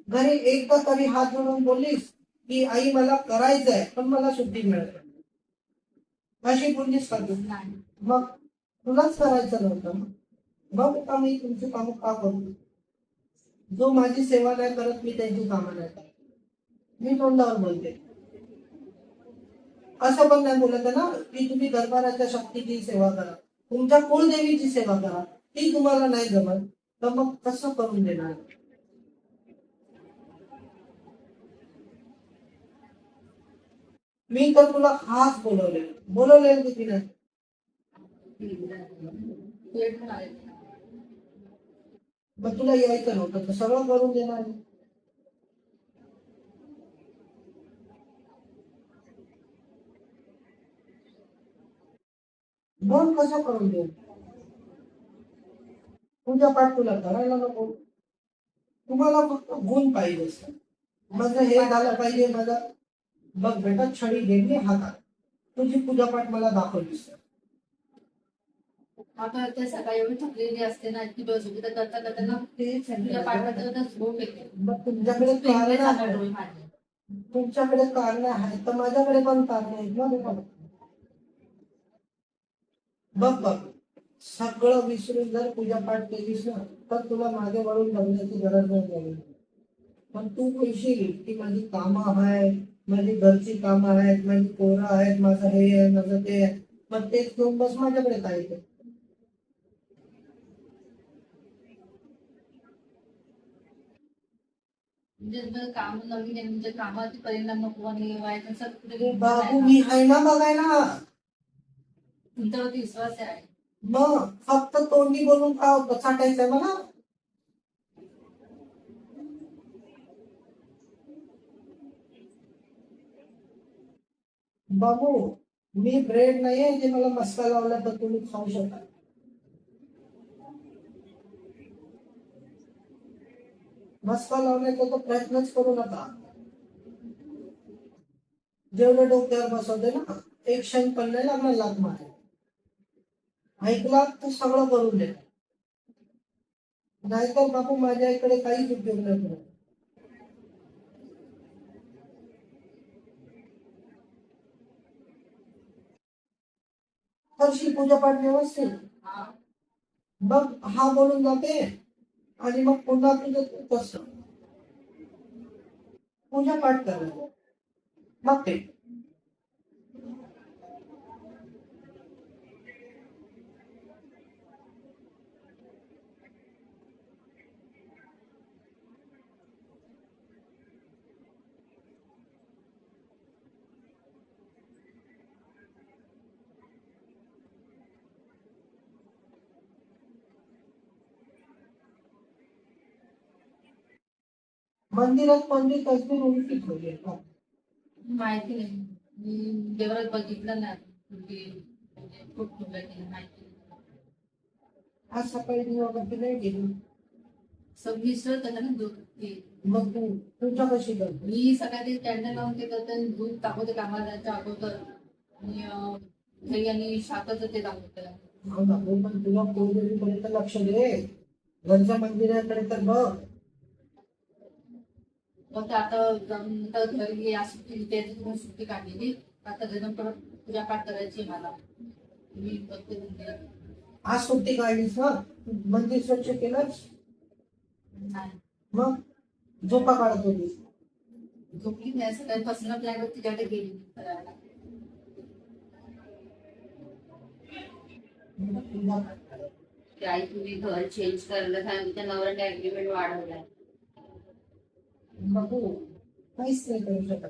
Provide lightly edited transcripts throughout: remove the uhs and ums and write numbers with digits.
घरी एकदा तरी हात जोडून बोललीस की आई मला करायचंय पण मला सुट्टी मिळत नाही. अशी बोललीस का तू? मग तुलाच करायचं नव्हतं मग का मी तुमची कामं का करू? जो माझी सेवा नाही करत मी त्यांची कामं नाही करत. मी तोंडावर बोलते. असं पण नाही बोलत आहे ना की तुम्ही दरबाराच्या शक्तीची सेवा करा, तुमच्या कुळदेवीची सेवा करा. ती तुम्हाला नाही जमत तर मग कसं करून देणार? मी तर तुला खास बोलवलेलं किती नाही. मग तुला यायचं नव्हतं तर सगळं करून देणार. मग कसं करून देऊ? पूजा पाठ तुला करायला नको. तुम्हाला फक्त गुण पाहिजे असतं. माझं हे झालं पाहिजे माझं. बघ बेटा छडी घेतली हातात, तुझी पूजापाठ मला दाखवलीस. आता ते सकाळी एवढी थकलेली असते ना की डोस करता करता ना ते तुझ्या पाठात झोप येते. मग तुमच्याकडे कारण आहे, तुमच्याकडे कारण आहे तर माझ्याकडे पण कारण आहेत ना बेटा. बघ बघ सगळं विसरून जर पूजापाठ केलीस ना तर तुला मागे वळून बघण्याची गरज नाही पडली. पण तू म्हणशील की माझी कामं आहेत, माझी घरची कामं आहेत, माझी पोरं आहेत, माझं हे आहे माझं ते आहे, मग तेच घेऊन बस माझ्याकडे काय ते. म्हणजे काम नवीन आहे म्हणजे कामाचे परिणाम नको आणि बाबू मी आहे ना बघायला. तुमच्यावरती विश्वास आहे. मग फक्त तोंडी बोलून का साठायचंय मला? बाबू मी ब्रेड नाहीये जे मला मस्का लावला तर तुम्ही खाऊ शकता. मस्का लावण्याचा तो प्रयत्नच करू नका. जेवढं डोक्यावर बसवते ना एक क्षण पण नाही लागणार लात मारे. ऐकला तर सगळं करून दे, नाहीतर बापू माझ्या इकडे काहीच उपयोग नाही करत. करशील पूजापाठ व्यवस्थित? बघ हा बोलून जाते आणि मग पुन्हा तुझं कसं पूजापाठ करायचं मग ते. मंदिरात कोणती तसबीर उलटी ठेवली आहे का? माहिती नाही, मी देवरात बघितलं नाही म्हणजे खूप माहिती नाही. आज सकाळी दिवाबत्ती नाही गेली. विसरत होता ना दूध ते. मग तू तुमच्या कशी करते? मी सकाळी कॅन्डल लावून ते करते आणि दूध टाकवते कामाला जायच्या अगोदर आणि दही आणि शाकाचं ते टाकते. हो ना, हो पण तुला कुलदेवीकडे तर लक्ष दे, घरच्या मंदिराकडे तर बघ. मग आता घरी या सुट्टी त्याची सुट्टी काढलेली आता जण परत पूजापाठ करायची मला. मी बघते मंदिरात. आज सुट्टी काढलीस ना, मंदिर स्वच्छ केलंच नाही मग झोपा काढत होतीस. झोपली नाही, सकाळपासून प्लॅन तिच्याकडे गेली करायला. आई तुम्ही घर चेंज करायला सांगितलं, नवऱ्याने अग्रीमेंट वाढवलाय. बघू काहीच नाही करू शकत.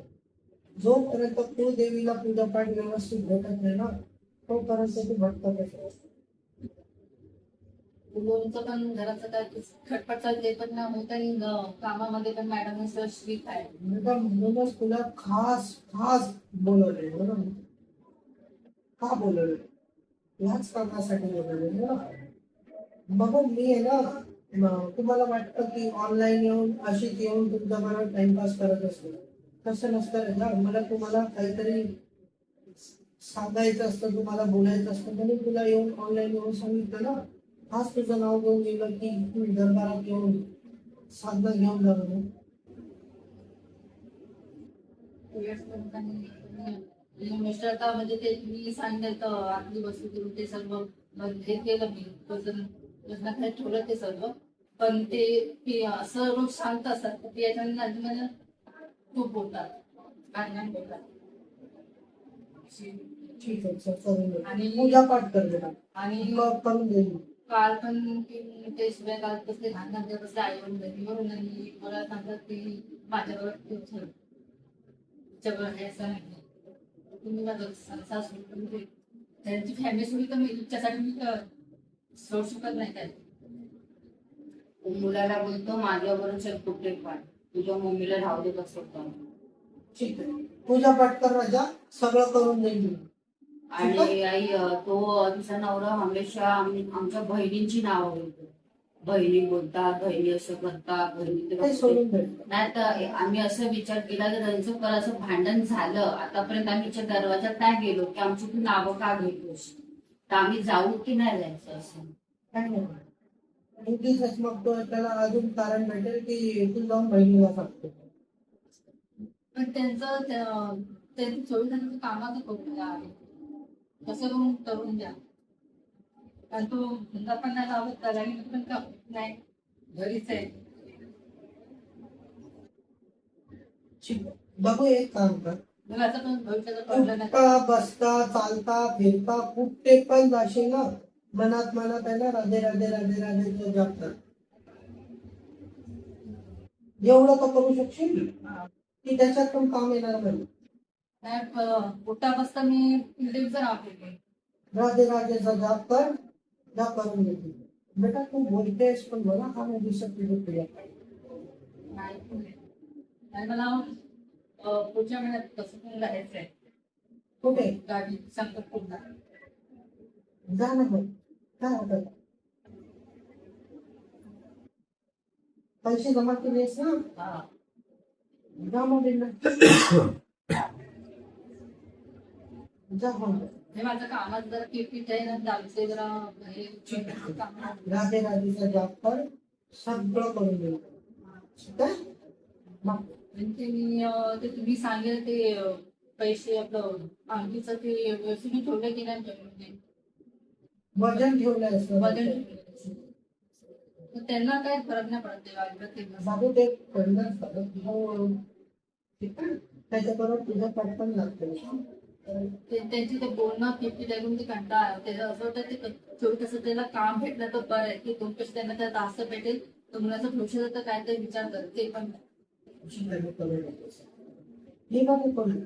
जोपर्यंत कुलदेवीला पूजापाठ व्यवस्थित भेटत नाही ना तोपर्यंत तू भटकतच असते. लोणचं पण घराचं काय खटपट चालते पण ना होत आणि कामामध्ये पण मॅडम स्ट्रिक्ट आहे. म्हणूनच तुला खास खास बोलवले बरोबर. का बोलवले? ह्याच कामासाठी बोलवले ना. बघू मी आहे ना, तुम्हाला वाटतं की ऑनलाईन येऊन अशीच येऊन तुमच्या बरोबर टाइमपास करत असतो, तसं नसतं रे ना. मला तुम्हाला काहीतरी सांगायचं असतं, तुम्हाला बोलायचं असतं म्हणून तुला येऊन ऑनलाईन येऊन सांगितलं ना. हाच तुझं नाव घेऊन गेलं की तुम्ही दरबारात येऊन साधना घेऊन जा म्हणून. मिस्टर तर म्हणजे ते मी सांगितलं तर आतली वस्तू करून ते सर्व हे केलं मी वजनाखाली ठेवलं ते सर्व. पण ते असं रोज शांत असतात तर ते याच्याने मला खूप बोलतात, घाण बोलतात. ठीक आहे सर, करून देऊ. आणि पूजा पाठ कर बेटा. आणि करून देईल. काल पण ते शिवाय काल कसले घाण घालते कसले आई वडील आणि मला सांगतात की माझ्यावर तुमच्यावर हे असं नाही तुम्ही माझं संसार सोडून त्यांची फॅमिली सोडली तर मी तुमच्यासाठी मी सोडू शकत नाही काय. मुलाला बोलतो माझ्यावरून चल कुठे पाठ, तुझ्या मम्मीला राहू दे कसं पण. ठीक आहे, पूजा पाठ कर राजा, सगळं करून देईल मी. आणि आई तो तिचा नवरा हमेशा आमच्या बहिणींची नावं बोलतो. बहिणी बोलतात, बहिणी असं करतात, बहिणी ते सोडून दे. नाही तर आम्ही असं विचार केला की त्यांचं जर असं भांडण झालं आतापर्यंत आम्ही दरवाजात नाही गेलो की आमची तू नावं का घेतोस, तर आम्ही जाऊ की नाही जायचं असं. काय नाही, उगीच मग तो त्याला अजून कारण भेटेल की तू जाऊन बहिणीला सांगतो. पण त्यांचं 24 तासाचं कामाचं करून आहे कसं करून द्या. आणि तो धंदा पण नाही लावत करायला पण का नाही घरीच आहे. ठीक आहे, बघू एक काम कर. मग आता पण भविष्याचं कळलं नाही. उठता बसता चालता फिरता कुठे पण जाशील ना, मनात आहे ना राधे राधे राधे राधे तो जप कर. एवढं तर करू शकशील की त्याच्यात पण काम येणार नाही. उठता बसता मी देवचं नाव घेते. राधे राधेचा जाप कर, जाप करून घेते. बेटा तू बोलतेस पण मला हा नाही दिसत तुझं प्रिय. आणि मला पुढच्या महिन्यात कसं पण राहायचंय कुठे गावी संकटपूरला. जा ना मग, काय होतं, पैसे जमा केलेस ना, जा मग बिंदास. जा मग. हे माझं कामात जरा किटकिट आहे ना, दाबते जरा हे काम. राधे राधेचा जाप कर, सगळं करून देईल. ठीक आहे मग. म्हणजे मी ते तुम्ही सांगेल ते पैसे आपलं अंगठीचं ते व्यवस्थित ठेवलं की नाही म्हणजे वजन ठेवलंय असं. वजन तर त्यांना काय फरक नाही पडत ते बाबू ते करणार. ठीक आहे, त्याच्याबरोबर तुझं पटकन लागतं. त्यांची ते बोलणं किटकिट ऐकून ते कंटाळा ते असं होतं ते 24 तास त्याला काम भेटलं तर बरं आहे की 2 पैसे त्यांना त्या तास भेटेल तर मुलाचं भविष्याचं तर काय ते विचार करते पण ठीक आहे, करून देतो. ठीक आहे, करून